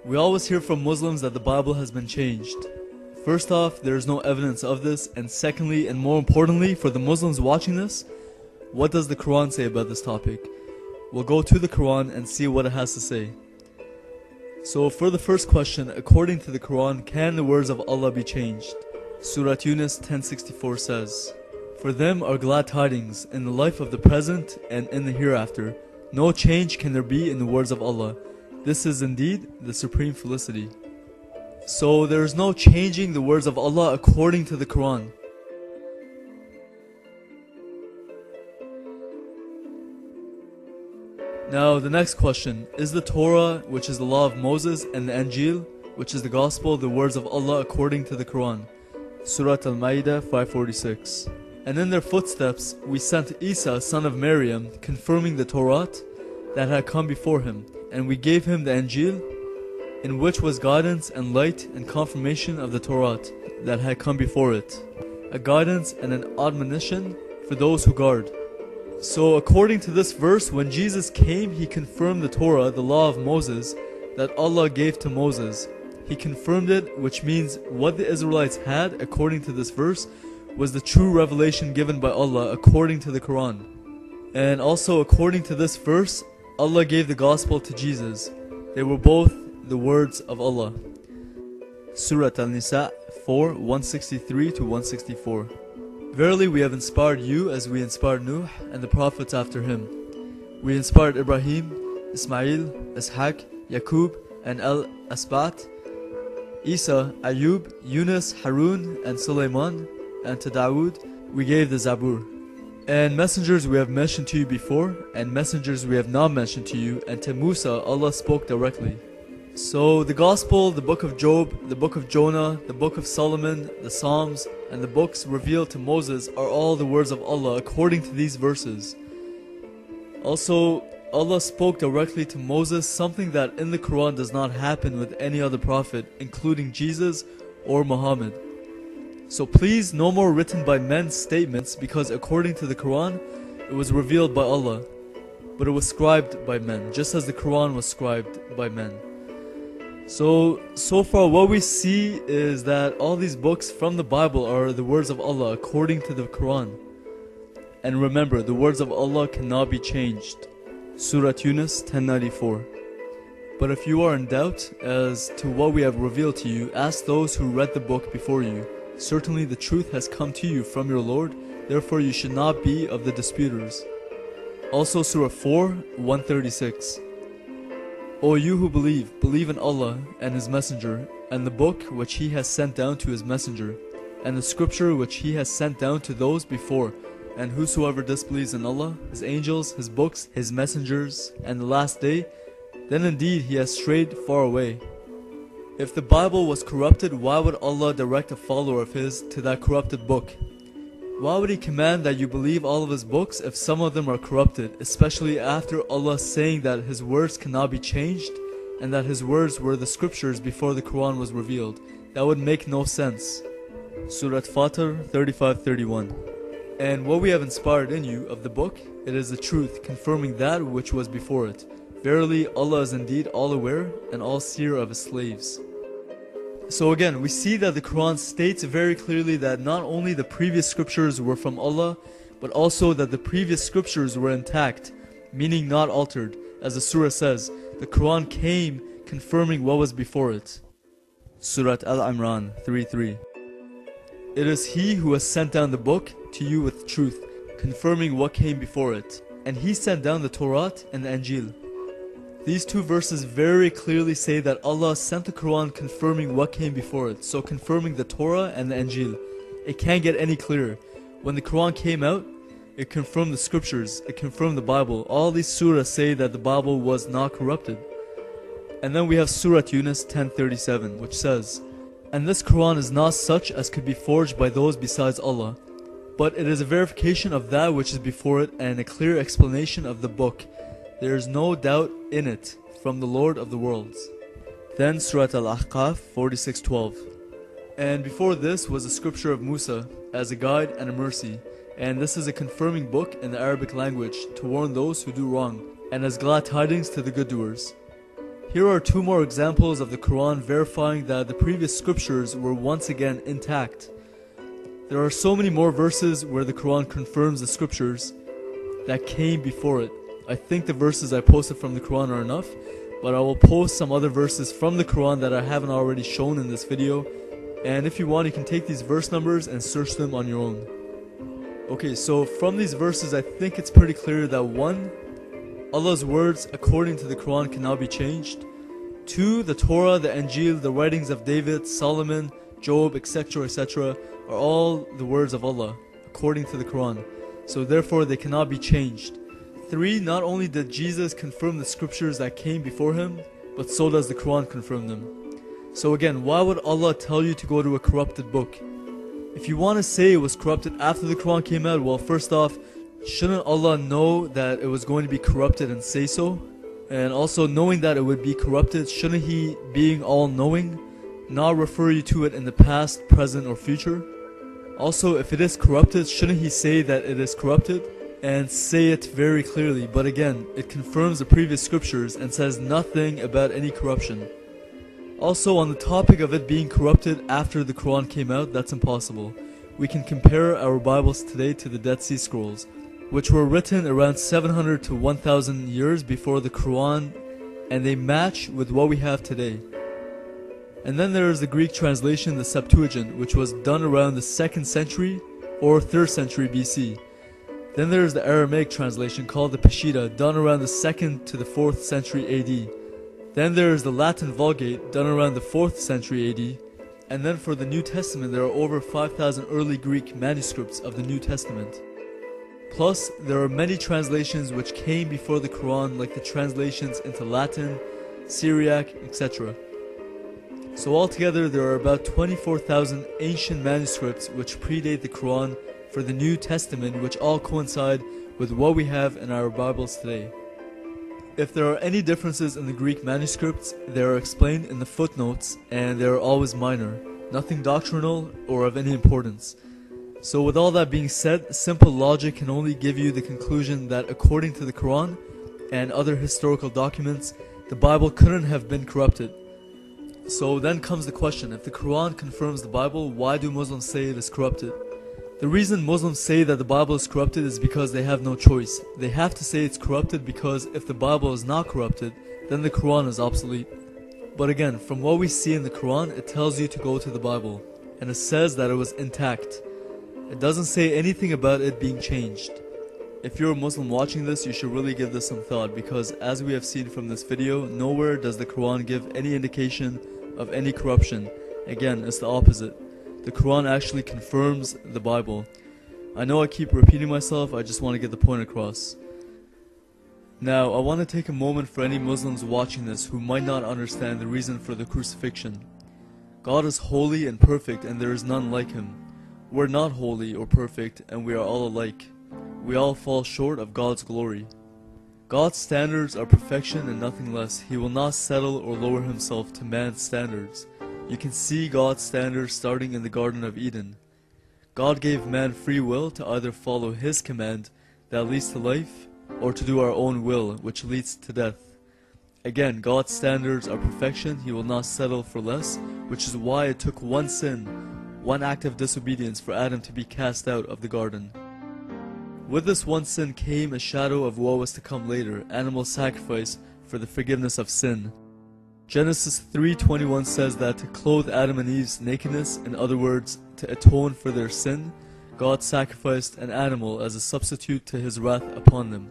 We always hear from Muslims that the Bible has been changed. First off, there is no evidence of this, and secondly, and more importantly, for the Muslims watching this, what does the Quran say about this topic? We'll go to the Quran and see what it has to say. So for the first question, according to the Quran, can the words of Allah be changed? Surah Yunus 10:64 says, "For them are glad tidings in the life of the present and in the hereafter. No change can there be in the words of Allah. This is indeed the supreme felicity." So there is no changing the words of Allah according to the Quran. Now the next question, is the Torah, which is the law of Moses, and the Injil, which is the gospel, the words of Allah according to the Quran? Surah Al-Ma'idah 5:46. "And in their footsteps we sent Isa son of Maryam, confirming the Torah that had come before him, and we gave him the Injil, in which was guidance and light and confirmation of the Torah that had come before it, a guidance and an admonition for those who guard." So according to this verse, when Jesus came, he confirmed the Torah, the law of Moses, that Allah gave to Moses. He confirmed it, which means what the Israelites had, according to this verse, was the true revelation given by Allah according to the Quran. And also according to this verse, Allah gave the gospel to Jesus. They were both the words of Allah. Surah Al-Nisa 4:163-164. "Verily we have inspired you as we inspired Nuh and the prophets after him. We inspired Ibrahim, Ismail, Ishaq, Yaqub, and Al-Asbat, Isa, Ayub, Yunus, Harun, and Sulaiman, and to Dawood we gave the Zabur. And messengers we have mentioned to you before, and messengers we have not mentioned to you, and to Musa Allah spoke directly." So the Gospel, the book of Job, the book of Jonah, the book of Solomon, the Psalms, and the books revealed to Moses are all the words of Allah according to these verses. Also, Allah spoke directly to Moses, something that in the Quran does not happen with any other prophet, including Jesus or Muhammad. So please, no more written by men's statements, because according to the Quran, it was revealed by Allah, but it was scribed by men, just as the Quran was scribed by men. So far what we see is that all these books from the Bible are the words of Allah according to the Quran. And remember, the words of Allah cannot be changed. Surah Yunus 10:94. "But if you are in doubt as to what we have revealed to you, ask those who read the book before you. Certainly the truth has come to you from your Lord, therefore you should not be of the disputers." Also Surah 4:136. "O you who believe in Allah and His Messenger, and the book which He has sent down to His Messenger, and the scripture which He has sent down to those before, and whosoever disbelieves in Allah, His angels, His books, His messengers, and the last day, then indeed he has strayed far away." If the Bible was corrupted, why would Allah direct a follower of His to that corrupted book? Why would He command that you believe all of His books if some of them are corrupted, especially after Allah saying that His words cannot be changed and that His words were the scriptures before the Quran was revealed? That would make no sense. Surah Fatir 35:31. "And what we have inspired in you of the book, it is the truth, confirming that which was before it. Verily Allah is indeed all aware and all seer of His slaves." So again, we see that the Quran states very clearly that not only the previous scriptures were from Allah, but also that the previous scriptures were intact, meaning not altered. As the surah says, the Quran came confirming what was before it. Surah Al-Imran 3:3. "It is He who has sent down the book to you with truth, confirming what came before it. And He sent down the Torah and the Injil." These two verses very clearly say that Allah sent the Quran confirming what came before it, so confirming the Torah and the Injil. It can't get any clearer. When the Quran came out, it confirmed the scriptures, it confirmed the Bible. All these surahs say that the Bible was not corrupted. And then we have Surah Yunus 10:37, which says, "And this Quran is not such as could be forged by those besides Allah, but it is a verification of that which is before it and a clear explanation of the book. There is no doubt in it from the Lord of the worlds." Then Surah Al-Ahqaf 46:12. "And before this was the scripture of Musa as a guide and a mercy, and this is a confirming book in the Arabic language to warn those who do wrong, and as glad tidings to the good doers." Here are two more examples of the Quran verifying that the previous scriptures were once again intact. There are so many more verses where the Quran confirms the scriptures that came before it. I think the verses I posted from the Quran are enough, but I will post some other verses from the Quran that I haven't already shown in this video, and if you want you can take these verse numbers and search them on your own. Okay, so from these verses I think it's pretty clear that 1. Allah's words according to the Quran cannot be changed. 2. The Torah, the Injil, the writings of David, Solomon, Job, etc., etc. are all the words of Allah according to the Quran, so therefore they cannot be changed. 3. Not only did Jesus confirm the scriptures that came before him, but so does the Quran confirm them. So again, why would Allah tell you to go to a corrupted book? If you want to say it was corrupted after the Quran came out, well, first off, shouldn't Allah know that it was going to be corrupted and say so? And also, knowing that it would be corrupted, shouldn't He, being all-knowing, not refer you to it in the past, present, or future? Also, if it is corrupted, shouldn't He say that it is corrupted? And say it very clearly, but again, it confirms the previous scriptures and says nothing about any corruption. Also, on the topic of it being corrupted after the Quran came out, that's impossible. We can compare our Bibles today to the Dead Sea Scrolls, which were written around 700 to 1000 years before the Quran, and they match with what we have today. And then there is the Greek translation, the Septuagint, which was done around the 2nd century or 3rd century BC. Then there is the Aramaic translation called the Peshitta, done around the 2nd to the 4th century AD. Then there is the Latin Vulgate, done around the 4th century AD. And then for the New Testament, there are over 5,000 early Greek manuscripts of the New Testament. Plus, there are many translations which came before the Quran, like the translations into Latin, Syriac, etc. So altogether, there are about 24,000 ancient manuscripts which predate the Quran for the New Testament, which all coincide with what we have in our Bibles today. If there are any differences in the Greek manuscripts, they are explained in the footnotes, and they are always minor, nothing doctrinal or of any importance. So with all that being said, simple logic can only give you the conclusion that according to the Quran and other historical documents, the Bible couldn't have been corrupted. So then comes the question, if the Quran confirms the Bible, why do Muslims say it is corrupted? The reason Muslims say that the Bible is corrupted is because they have no choice. They have to say it's corrupted because if the Bible is not corrupted, then the Quran is obsolete. But again, from what we see in the Quran, it tells you to go to the Bible, and it says that it was intact. It doesn't say anything about it being changed. If you're a Muslim watching this, you should really give this some thought, because as we have seen from this video, nowhere does the Quran give any indication of any corruption. Again, it's the opposite. The Quran actually confirms the Bible. I know I keep repeating myself, I just want to get the point across. Now, I want to take a moment for any Muslims watching this who might not understand the reason for the crucifixion. God is holy and perfect, and there is none like Him. We're not holy or perfect, and we are all alike. We all fall short of God's glory. God's standards are perfection and nothing less. He will not settle or lower Himself to man's standards. You can see God's standards starting in the Garden of Eden. God gave man free will to either follow His command that leads to life, or to do our own will, which leads to death. Again, God's standards are perfection. He will not settle for less, which is why it took one sin, one act of disobedience for Adam to be cast out of the garden. With this one sin came a shadow of what was to come later, animal sacrifice for the forgiveness of sin. Genesis 3:21 says that to clothe Adam and Eve's nakedness, in other words, to atone for their sin, God sacrificed an animal as a substitute to His wrath upon them.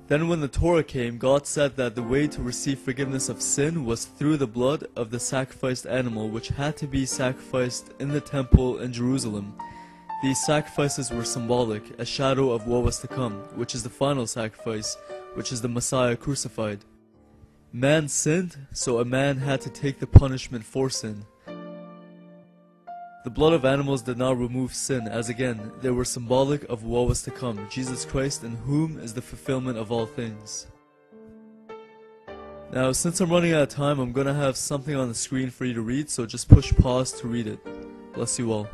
Then when the Torah came, God said that the way to receive forgiveness of sin was through the blood of the sacrificed animal, which had to be sacrificed in the temple in Jerusalem. These sacrifices were symbolic, a shadow of what was to come, which is the final sacrifice, which is the Messiah crucified. Man sinned, so a man had to take the punishment for sin. The blood of animals did not remove sin, as again, they were symbolic of what was to come, Jesus Christ, in whom is the fulfillment of all things. Now, since I'm running out of time, I'm going to have something on the screen for you to read, so just push pause to read it. Bless you all.